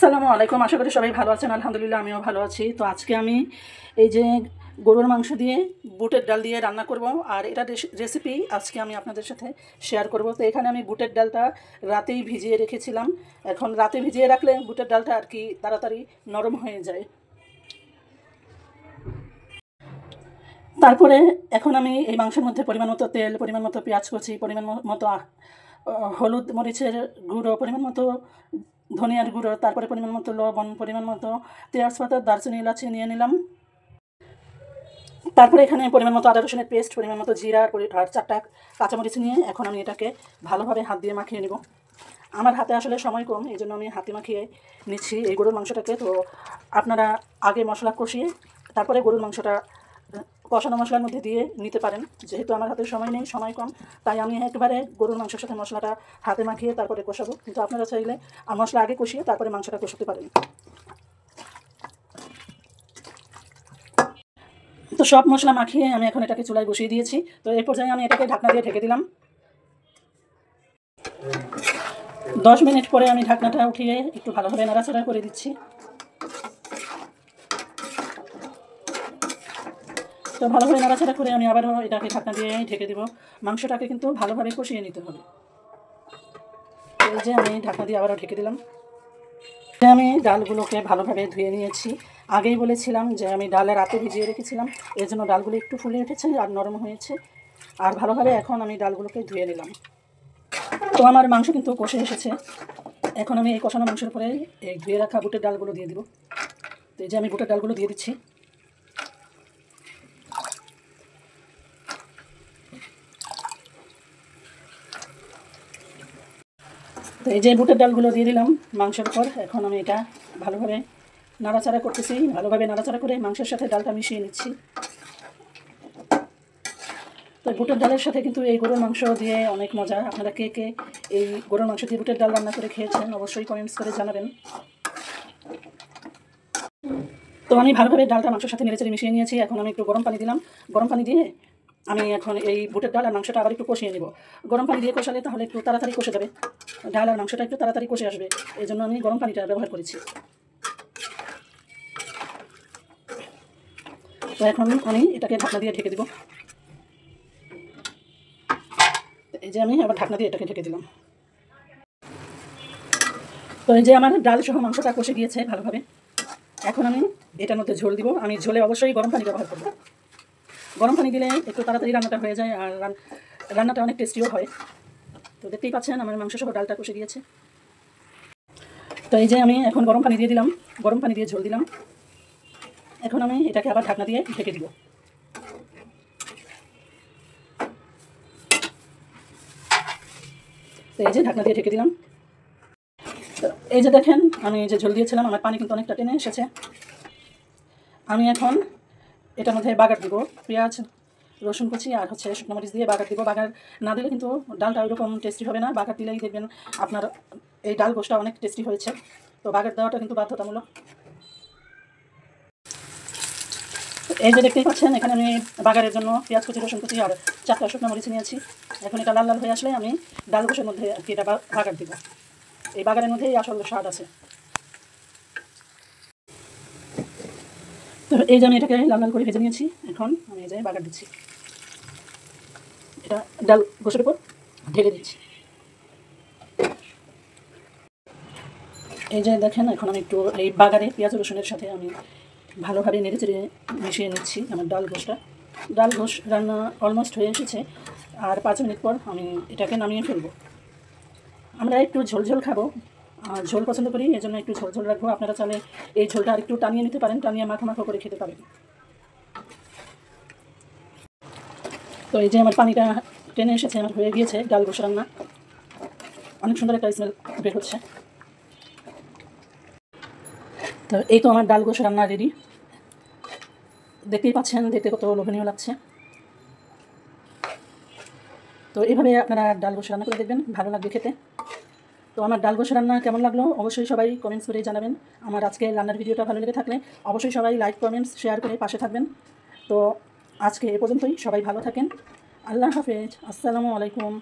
আসসালামু আলাইকুম। আশা করি সবাই ভালো আছেন। আলহামদুলিল্লাহ আমিও ভালো আছি। তো আজকে আমি এই যে গরুর মাংস দিয়ে বুটের ডাল দিয়ে রান্না করব, আর এটা রেসিপি আজকে আমি আপনাদের সাথে শেয়ার করব। তো এখানে আমি বুটের ডালটা রাতেই ভিজিয়ে রেখেছিলাম। এখন রাতে ভিজিয়ে রাখলে বুটের ডালটা আর কি তাড়াতাড়ি নরম হয়ে যায়। তারপরে এখন আমি এই মাংসের মধ্যে পরিমাণ মতো তেল, পরিমাণ মতো পেঁয়াজ কুচি, পরিমাণ মতো হলুদ মরিচের গুঁড়ো, পরিমাণ মতো ধনিয়ার গুঁড়ো, তারপরে পরিমাণ মতো লবণ, পরিমাণ মতো তেজপাতা, দারচিনি, এলাচি নিয়ে নিলাম। তারপরে এখানে পরিমাণ মতো আদা রসুনের পেস্ট, পরিমাণ মতো জিরা আর 4টা কাঁচামরিচ নিয়ে এখন আমি এটাকে ভালোভাবে হাত দিয়ে মাখিয়ে নেব। আমার হাতে আসলে সময় কম, এই জন্য আমি হাতে মাখিয়ে নিচ্ছি এই গরুর মাংসটাকে। তো আপনারা আগে মশলা কষিয়ে তারপরে গরুর মাংসটা কষানো মশলার মধ্যে দিয়ে নিতে পারেন। যেহেতু আমার হাতে সময় নেই, সময় কম, তাই আমি একবারে গরুর মাংসের সাথে মশলাটা হাতে মাখিয়ে তারপরে কষাবো। কিন্তু আপনারা চাইলে মশলা আগে কষিয়ে তারপরে মাংসটা কষাতে পারেন। তো সব মশলা মাখিয়ে আমি এখন এটাকে চুলায় বসিয়ে দিয়েছি। তো এই পর্যায়ে আমি এটাকে ঢাকনা দিয়ে ঢেকে দিলাম। 10 মিনিট পরে আমি ঢাকনাটা উঠিয়ে একটু ভালোভাবে নাড়াচাড়া করে দিচ্ছি। তো ভালোভাবে নাড়াচাড়া করে আমি আবারও এটাকে ঢাকনা দিয়ে ঢেকে দেবো। মাংসটাকে কিন্তু ভালোভাবে কষিয়ে নিতে হবে। এই যে আমি ঢাকনা দিয়ে আবারও ঢেকে দিলাম। আমি ডালগুলোকে ভালোভাবে ধুয়ে নিয়েছি। আগেই বলেছিলাম যে আমি ডালে রাতে ভিজিয়ে রেখেছিলাম, এর জন্য ডালগুলো একটু ফুলে উঠেছে আর নরম হয়েছে। আর ভালোভাবে এখন আমি ডালগুলোকে ধুয়ে নিলাম। তো আমার মাংস কিন্তু কষে এসেছে। এখন আমি এই কষানো মাংসের উপরে এই ধুয়ে রাখা বুটের ডালগুলো দিয়ে দিব। তো এই যে আমি বুটের ডালগুলো দিয়ে দিচ্ছি। তো এই যে বুটের ডালগুলো দিয়ে দিলাম মাংসের উপর। এখন আমি এটা ভালোভাবে নাড়াচাড়া করতেছি। ভালোভাবে নাড়াচাড়া করে মাংসের সাথে ডালটা মিশিয়ে নিচ্ছি। তো বুটের ডালের সাথে কিন্তু এই গরুর মাংস দিয়ে অনেক মজা। আপনারা কে কে এই গরুর মাংস দিয়ে বুটের ডাল রান্না করে খেয়েছেন অবশ্যই কমেন্টস করে জানাবেন। তো আমি ভালোভাবে ডালটা মাংসের সাথে নেড়েচেড়ে মিশিয়ে নিয়েছি। এখন আমি একটু গরম পানি দিলাম। গরম পানি দিয়ে আমি এখন এই বুটের ডাল আর মাংসটা আবার একটু কষিয়ে নেব। গরম পানি দিয়ে কষালে তাহলে একটু তাড়াতাড়ি কষে যাবে, ডাল আর মাংসটা একটু তাড়াতাড়ি কষে আসবে। এই জন্য আমি গরম পানিটা ব্যবহার করেছি। তো এখন আমি এটাকে ঢাকনা দিয়ে ঢেকে দেব। এই যে আমি আবার ঢাকনা দিয়ে এটাকে ঢেকে দিলাম। তো এই যে আমার ডাল সহ মাংসটা কষে গিয়েছে ভালোভাবে। এখন আমি এটার মধ্যে ঝোল দিব। আমি ঝোলে অবশ্যই গরম পানি ব্যবহার করব। গরম পানি দিলে একটু তাড়াতাড়ি রান্নাটা হয়ে যায় আর রান্নাটা অনেক টেস্টিও হয়। তো দেখতেই পাচ্ছেন আমার মাংস সহ ডালটা কষে গিয়েছে। তো এই যে আমি এখন গরম পানি দিয়ে দিলাম, গরম পানি দিয়ে ঝোল দিলাম। এখন আমি এটাকে আবার ঢাকনা দিয়ে ঢেকে দিব। তো এই যে ঢাকনা দিয়ে ঢেকে দিলাম। তো এই যে দেখেন আমি যে ঝোল দিয়েছিলাম আমার পানি কিন্তু অনেকটা টেনে এসেছে। আমি এখন এটার মধ্যে বাগার দিব, পেঁয়াজ রসুন কুচি আর শুকনো মরিচ দিয়ে বাগার দিব। বাগার না দিলে কিন্তু ডালটা ওইরকম টেস্টি হবে না। বাগার দিলেই দেখবেন আপনার এই ডাল গোশটা অনেক টেস্টি হয়েছে। তো বাগার দেওয়াটা কিন্তু বাধ্যতামূলক। এই যে দেখতেই পাচ্ছেন এখানে আমি বাগারের জন্য পেঁয়াজ কুচি, রসুন কুচি আর 4টা শুকনো মরিচ নিয়েছি। এখন এটা লাল লাল হয়ে আসলে আমি ডাল গোশের মধ্যে আর কি এটা বাগার দিব। এই বাগারের মধ্যেই আসল স্বাদ আছে। তো এই যে আমি এটাকে লাল লাল করে ভেজে নিয়েছি। এখন আমি এই যে বাগার দিচ্ছি, এটা ডাল গোশের উপর ঢেলে দিচ্ছি। এই যে দেখেন এখন আমি একটু এই বাগারে পেঁয়াজ রসুনের সাথে আমি ভালোভাবে নেড়ে চেড়ে মিশিয়ে নিচ্ছি আমার ডাল গোশটা। ডাল গোশ রান্না অলমোস্ট হয়ে এসেছে, আর 5 মিনিট পর আমি এটাকে নামিয়ে ফেলবো। আমরা একটু ঝোলঝোল খাবো, ঝোল পছন্দ করি, এই জন্য একটু ঝোলঝোল রাখবো। আপনারা চাইলে এই ঝোলটা আর একটু টানিয়ে নিতে পারেন, টানিয়ে মাখো মাখো করে খেতে পারেন। তো এই যে আমার পানিটা টেনে এসেছে, আমার হয়ে গিয়েছে ডাল গোশ রান্না। অনেক সুন্দর একটা স্মেল বের হচ্ছে। তো এই তো আমার ডাল গোশ রান্না রেডি। দেখতেই পাচ্ছেন দেখতে কত লোভনীয় লাগছে। তো এইভাবে আপনারা ডাল গোশ রান্না করে দেখবেন, ভালো লাগবে খেতে। তো আমার ডাল গোশ রান্না কেমন লাগলো অবশ্যই সবাই কমেন্টস করে জানাবেন। আমার আজকে রান্নার ভিডিওটা ভালো লেগে থাকলে অবশ্যই সবাই লাইক, কমেন্টস, শেয়ার করে পাশে থাকবেন। তো আজকে এ পর্যন্তই, সবাই ভালো থাকেন। আল্লাহ হাফেজ, আসসালামু আলাইকুম।